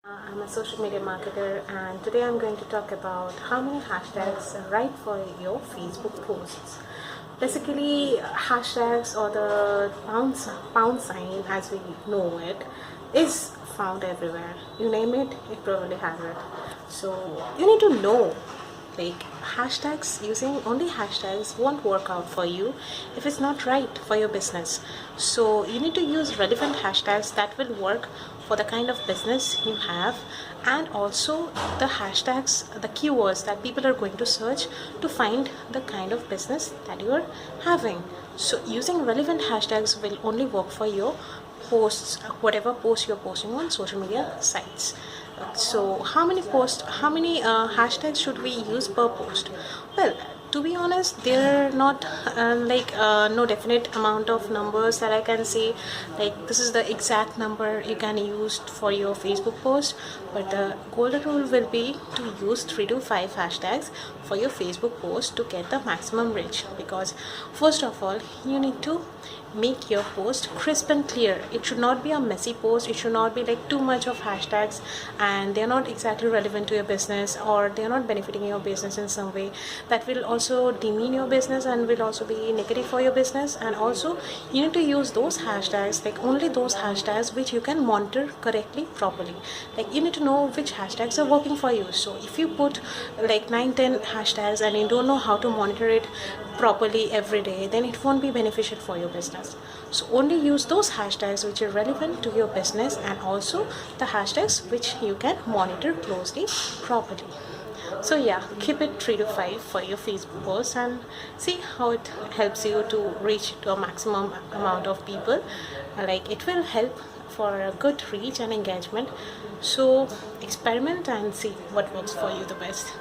I'm a social media marketer, and today I'm going to talk about how many hashtags are right for your Facebook posts. Basically, hashtags or the pound sign as we know it is found everywhere. You name it, it probably has it. So you need to know, like, hashtags, using only hashtags won't work out for you if it's not right for your business. So you need to use relevant hashtags that will work for the kind of business you have, and also the hashtags, the keywords that people are going to search to find the kind of business that you are having. So using relevant hashtags will only work for your posts, whatever post you're posting on social media sites. So how many hashtags should we use per post? Well, to be honest, there are not no definite amount of numbers that I can say, like this is the exact number you can use for your Facebook post, but the golden rule will be to use 3 to 5 hashtags for your Facebook post to get the maximum reach. Because first of all, you need to make your post crisp and clear. It should not be a messy post. It should not be like too much of hashtags and they're not exactly relevant to your business, or they're not benefiting your business in some way. That will also demean your business and will also be negative for your business. And also you need to use those hashtags, like only those hashtags which you can monitor correctly, properly. Like you need to know which hashtags are working for you. So if you put like 9-10 hashtags and you don't know how to monitor it properly every day, then it won't be beneficial for your business. So only use those hashtags which are relevant to your business, and also the hashtags which you can monitor closely, properly. So yeah, keep it 3 to 5 for your Facebook posts and see how it helps you to reach to a maximum amount of people. Like it will help for a good reach and engagement. So experiment and see what works for you the best.